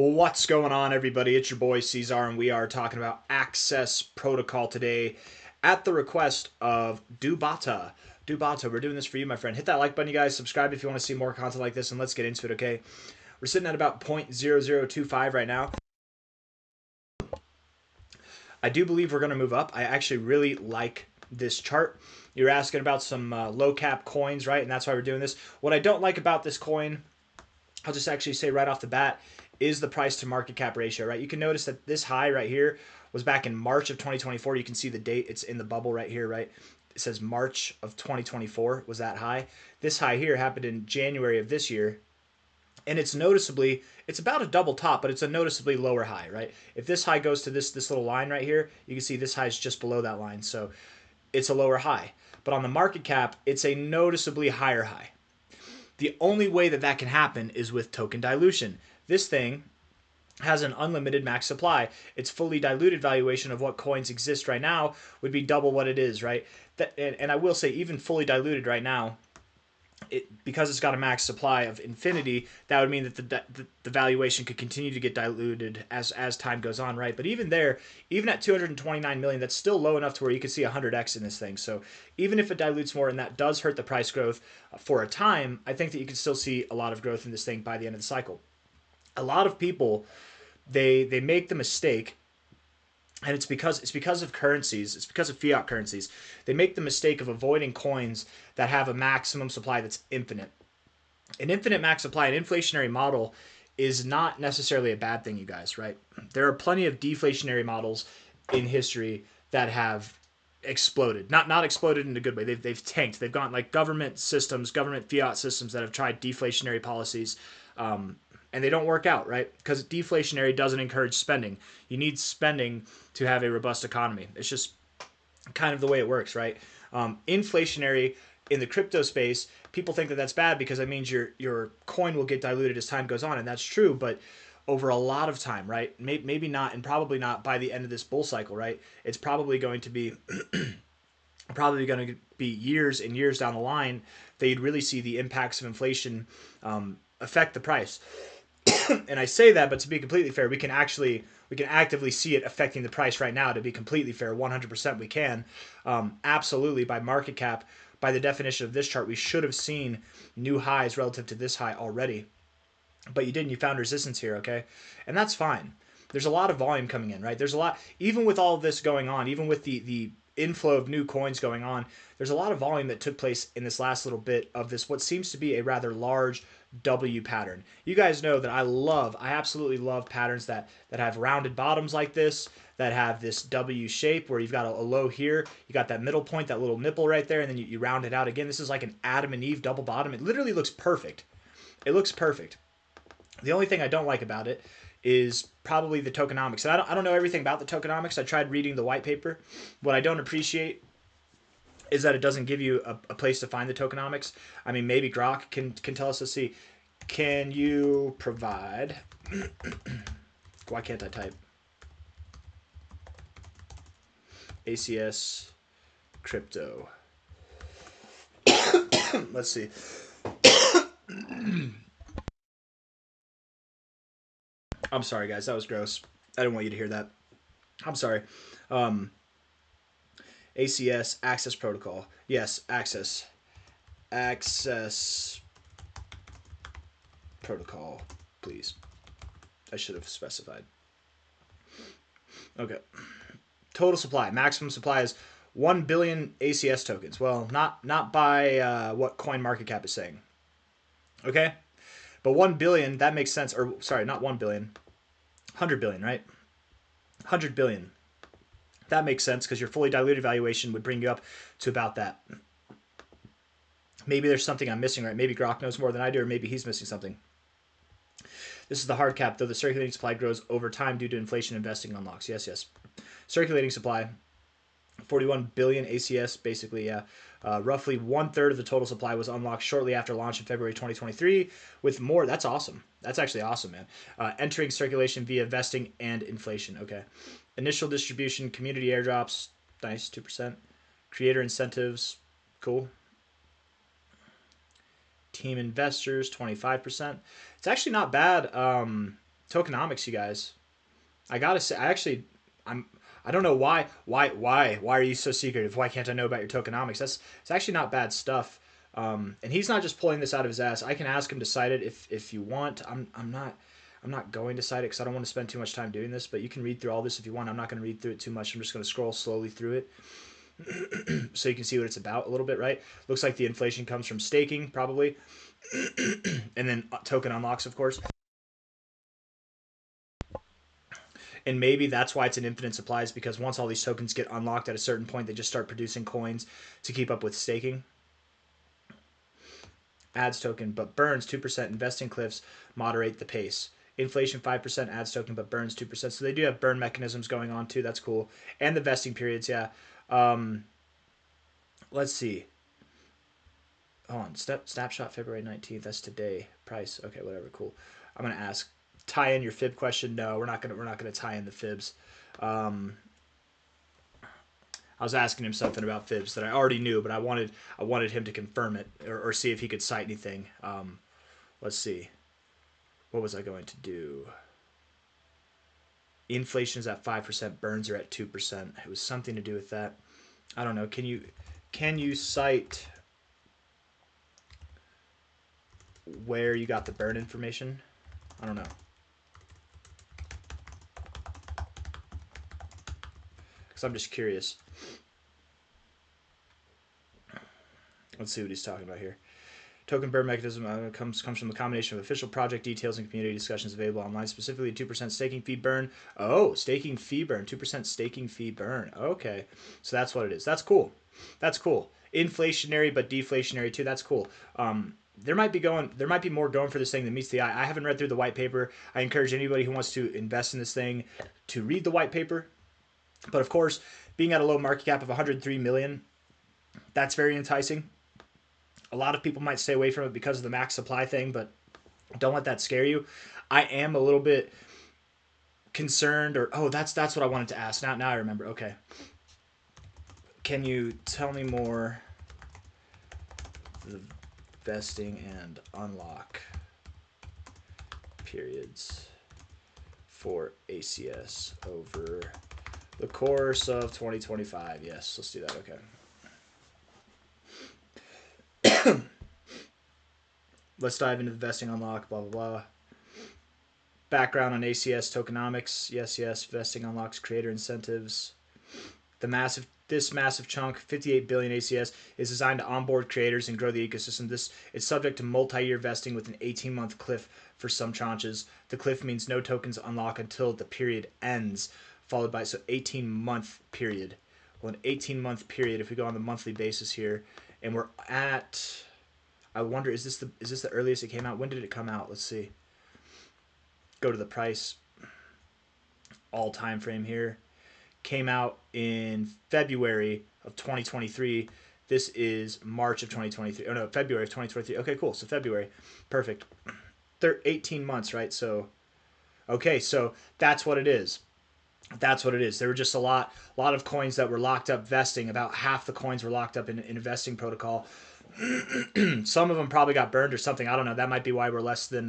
Well, what's going on, everybody? It's your boy C-Zar, and we are talking about ACS Protocol today at the request of Dubata. Dubata, we're doing this for you, my friend. Hit that like button, you guys. Subscribe if you want to see more content like this, and let's get into it, okay? We're sitting at about 0.0025 right now. I do believe we're going to move up. I actually really like this chart. You're asking about some low cap coins, right? And that's why we're doing this. What I don't like about this coin, I'll just actually say right off the bat, is the price to market cap ratio, right? You can notice that this high right here was back in March of 2024. You can see the date. It's in the bubble right here, right? It says March of 2024 was that high. This high here happened in January of this year. And it's noticeably, it's about a double top, but it's a noticeably lower high, right? If this high goes to this little line right here, you can see this high is just below that line. So it's a lower high. But on the market cap, it's a noticeably higher high. The only way that that can happen is with token dilution. This thing has an unlimited max supply. Its fully diluted valuation of what coins exist right now would be double what it is, right? And I will say, even fully diluted right now, because it's got a max supply of infinity, that would mean that the valuation could continue to get diluted as time goes on, right? But even there, even at 229 million, that's still low enough to where you could see 100x in this thing. So even if it dilutes more, and that does hurt the price growth for a time, I think that you can still see a lot of growth in this thing by the end of the cycle. A lot of people, they make the mistake, and it's because of currencies, it's because of fiat currencies. They make the mistake of avoiding coins that have a maximum supply that's infinite. An infinite max supply, an inflationary model, is not necessarily a bad thing, you guys, right? There are plenty of deflationary models in history that have exploded. Not exploded in a good way. They've tanked. They've gone like government systems, government fiat systems that have tried deflationary policies, and they don't work out, right? Because deflationary doesn't encourage spending. You need spending to have a robust economy. It's just kind of the way it works, right? Inflationary in the crypto space, people think that that's bad because that means your coin will get diluted as time goes on, and that's true, but over a lot of time, right? Maybe not, and probably not by the end of this bull cycle, right? It's probably going to be years and years down the line that you'd really see the impacts of inflation affect the price. And I say that, but to be completely fair, we can actively see it affecting the price right now. To be completely fair, 100% we can. Absolutely, by market cap, by the definition of this chart, we should have seen new highs relative to this high already. But you didn't. You found resistance here, okay? And that's fine. There's a lot of volume coming in, right? There's a lot, even with all of this going on, even with the inflow of new coins going on, there's a lot of volume that took place in this last little bit of this, what seems to be a rather large W pattern. You guys know that I absolutely love patterns that have rounded bottoms like this, that have this W shape where you've got a low here, you got that middle point, that little nipple right there, and then you round it out again. This is like an Adam and Eve double bottom. It literally looks perfect. It looks perfect. The only thing I don't like about it is probably the tokenomics. And I don't know everything about the tokenomics. I tried reading the white paper. What I don't appreciate is that it doesn't give you a place to find the tokenomics. I mean, maybe Grok can tell us. Let's see. Can you provide... Why can't I type? ACS Crypto. Let's see. I'm sorry, guys. That was gross. I didn't want you to hear that. I'm sorry. ACS, Access Protocol. Yes, Access. Access Protocol, please. I should have specified. Okay. Total supply. Maximum supply is 1 billion ACS tokens. Well, not by what CoinMarketCap is saying. Okay? But 1 billion, that makes sense. Or, sorry, not 1 billion. 100 billion, right? 100 billion. That makes sense because your fully diluted valuation would bring you up to about that. Maybe there's something I'm missing, right? Maybe Grok knows more than I do, or maybe he's missing something. This is the hard cap, though the circulating supply grows over time due to inflation investing unlocks. Yes, yes. Circulating supply, 41 billion ACS, basically, yeah. Roughly 1/3 of the total supply was unlocked shortly after launch in February 2023, with more. That's awesome. That's actually awesome, man. Entering circulation via vesting and inflation. Okay. Initial distribution, community airdrops, nice, 2%. Creator incentives, cool. Team investors, 25%. It's actually not bad. Tokenomics, you guys. I gotta say, I don't know why are you so secretive? Why can't I know about your tokenomics? It's actually not bad stuff. And he's not just pulling this out of his ass. I can ask him to cite it if you want. I'm not going to cite it because I don't want to spend too much time doing this. But you can read through all this if you want. I'm not going to read through it too much. I'm just going to scroll slowly through it so you can see what it's about a little bit. Right? Looks like the inflation comes from staking probably, and then token unlocks, of course. And maybe that's why it's an infinite supply, is because once all these tokens get unlocked at a certain point, they just start producing coins to keep up with staking. Adds token, but burns 2%. Investing cliffs moderate the pace. Inflation 5%, adds token, but burns 2%. So they do have burn mechanisms going on too. That's cool. And the vesting periods, yeah. Let's see. Hold on. Snapshot February 19th. That's today. Price. Okay, whatever. Cool. I'm gonna ask. Tie in your fib question. No, we're not gonna tie in the fibs. I was asking him something about fibs that I already knew, but I wanted him to confirm it or see if he could cite anything. Let's see. What was I going to do? Inflation is at 5%. Burns are at 2%. It was something to do with that. I don't know. Can you cite where you got the burn information? I don't know. Because I'm just curious. Let's see what he's talking about here. Token burn mechanism comes from the combination of official project details and community discussions available online, specifically 2% staking fee burn. Oh, staking fee burn. 2% staking fee burn. Okay. So that's what it is. That's cool. That's cool. Inflationary but deflationary too. That's cool. There might be more going for this thing than meets the eye. I haven't read through the white paper. I encourage anybody who wants to invest in this thing to read the white paper. But of course, being at a low market cap of 103 million, that's very enticing. A lot of people might stay away from it because of the max supply thing, but don't let that scare you. I am a little bit concerned, that's what I wanted to ask. Now I remember. Okay. Can you tell me more the vesting and unlock periods for ACS over the course of 2025? Yes, let's do that. Okay. Let's dive into the vesting unlock, blah, blah, blah. Background on ACS tokenomics. Yes. Vesting unlocks creator incentives. This massive chunk, 58 billion ACS, is designed to onboard creators and grow the ecosystem. It's subject to multi-year vesting with an 18-month cliff for some tranches. The cliff means no tokens unlock until the period ends, followed by 18-month period. Well, an 18-month period, if we go on the monthly basis here, and we're at, I wonder, is this the earliest it came out? When did it come out? Let's see. Go to the price. All time frame here. Came out in February of 2023. This is March of 2023. Oh no, February of 2023. Okay, cool. So February. Perfect. 18 months, right? So, okay, so that's what it is. That's what it is. There were just a lot of coins that were locked up vesting. About half the coins were locked up in a vesting protocol. Some of them probably got burned or something. I don't know. That might be why we're less than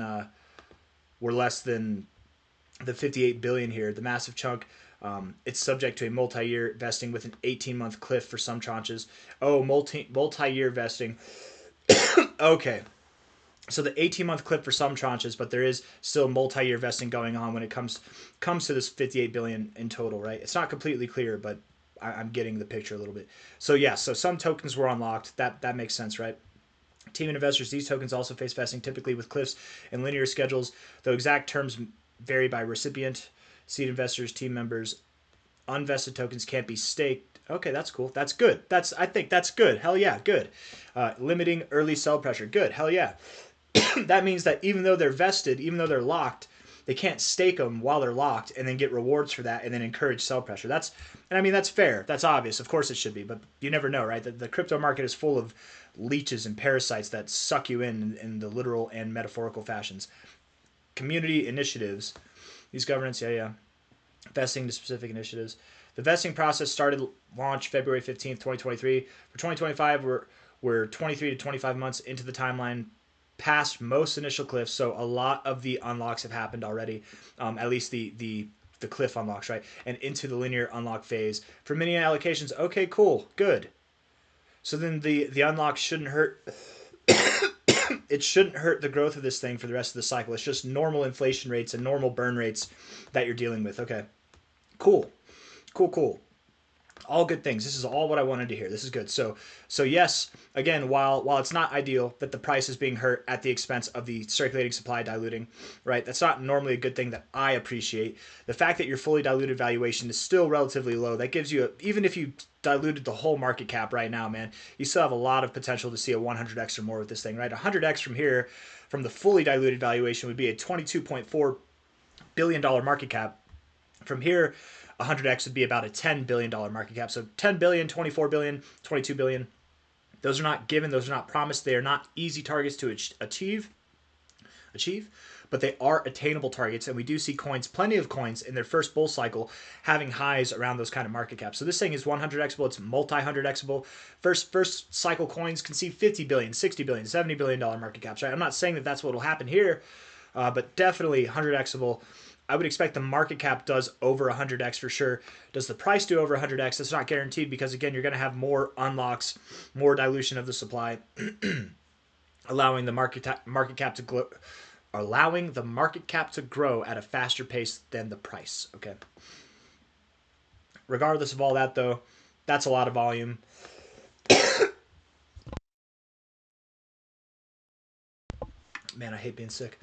the 58 billion here. The massive chunk. It's subject to a multi-year vesting with an 18-month cliff for some tranches. Oh, multi-year vesting. Okay. So the 18-month cliff for some tranches, but there is still multi-year vesting going on when it comes to this 58 billion in total, right? It's not completely clear, but I'm getting the picture a little bit. So yeah, so some tokens were unlocked. That makes sense, right? Team and investors, these tokens also face vesting, typically with cliffs and linear schedules, though exact terms vary by recipient. Seed investors, team members, unvested tokens can't be staked. Okay, that's cool. That's good. I think that's good. Hell yeah, good. Limiting early sell pressure. Good. Hell yeah. That means that even though they're vested, even though they're locked, they can't stake them while they're locked and then get rewards for that and then encourage sell pressure. That's fair. That's obvious. Of course it should be, but you never know, right? The crypto market is full of leeches and parasites that suck you in the literal and metaphorical fashions. Community initiatives. These governance, yeah. Vesting to specific initiatives. The vesting process launched February 15th, 2023. For 2025, we're 23 to 25 months into the timeline past most initial cliffs, so a lot of the unlocks have happened already, at least the cliff unlocks, right? And into the linear unlock phase. For mini allocations, okay, cool, good. So then the unlock shouldn't hurt. It shouldn't hurt the growth of this thing for the rest of the cycle. It's just normal inflation rates and normal burn rates that you're dealing with. Okay, cool, cool, cool. All good things. This is all what I wanted to hear. This is good. So yes, again, while it's not ideal that the price is being hurt at the expense of the circulating supply diluting, right? That's not normally a good thing that I appreciate. The fact that your fully diluted valuation is still relatively low, that gives you even if you diluted the whole market cap right now, man, you still have a lot of potential to see a 100x or more with this thing, right? 100x from here, from the fully diluted valuation, would be a $22.4 billion market cap. From here, 100x would be about a $10 billion market cap. So 10 billion, 24 billion, 22 billion. Those are not given. Those are not promised. They are not easy targets to achieve, but they are attainable targets. And we do see coins, plenty of coins in their first bull cycle having highs around those kind of market caps. So this thing is 100xable. It's multi-100xable. First cycle coins can see 50 billion, 60 billion, 70 billion dollar market caps, right? I'm not saying that that's what will happen here, but definitely 100xable. I would expect the market cap does over 100x for sure. Does the price do over 100x? That's not guaranteed because, again, you're going to have more unlocks, more dilution of the supply, allowing the market cap to grow at a faster pace than the price. Okay. Regardless of all that, though, that's a lot of volume. Man, I hate being sick.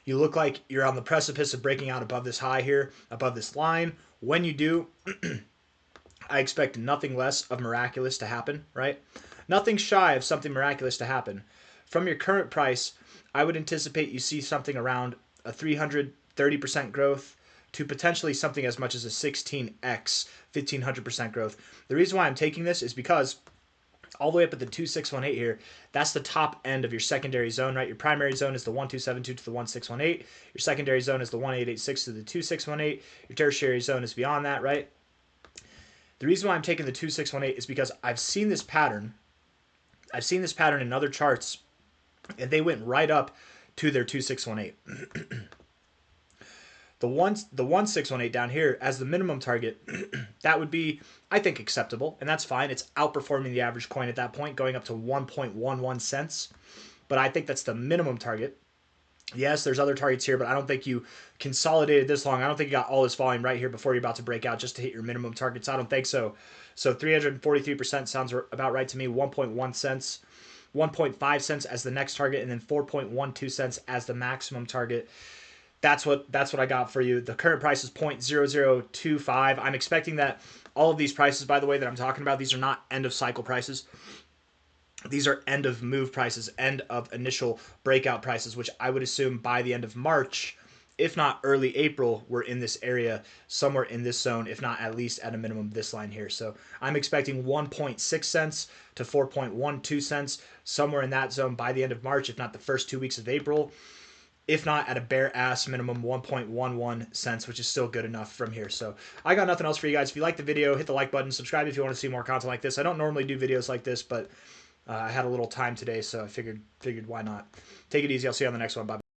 You look like you're on the precipice of breaking out above this high here, above this line. When you do, I expect nothing less of miraculous to happen, right? Nothing shy of something miraculous to happen. From your current price, I would anticipate you see something around a 330% growth to potentially something as much as a 16x, 1500% growth. The reason why I'm taking this is because all the way up at the 2618 here, that's the top end of your secondary zone, right? Your primary zone is the 1272 to the 1618. Your secondary zone is the 1886 to the 2618. Your tertiary zone is beyond that, right? The reason why I'm taking the 2618 is because I've seen this pattern. I've seen this pattern in other charts, and they went right up to their 2618. The 1618 down here as the minimum target, that would be, I think, acceptable, and that's fine. It's outperforming the average coin at that point, going up to 1.11 cents. But I think that's the minimum target. Yes, there's other targets here, but I don't think you consolidated this long. I don't think you got all this volume right here before you're about to break out just to hit your minimum targets. I don't think so. So 343% sounds about right to me. 1.1 cents, 1.5 cents as the next target, and then 4.12 cents as the maximum target. That's what I got for you. The current price is 0.0025. I'm expecting that all of these prices, by the way, that I'm talking about, these are not end of cycle prices. These are end of move prices, end of initial breakout prices, which I would assume by the end of March, if not early April, we're in this area, somewhere in this zone, if not at least at a minimum this line here. So I'm expecting 1.6 cents to 4.12 cents, somewhere in that zone by the end of March, if not the first 2 weeks of April. If not, at a bare ass minimum, 1.11 cents, which is still good enough from here. So I got nothing else for you guys. If you like the video, hit the like button, subscribe if you want to see more content like this. I don't normally do videos like this, but I had a little time today, so I figured why not. Take it easy. I'll see you on the next one. Bye.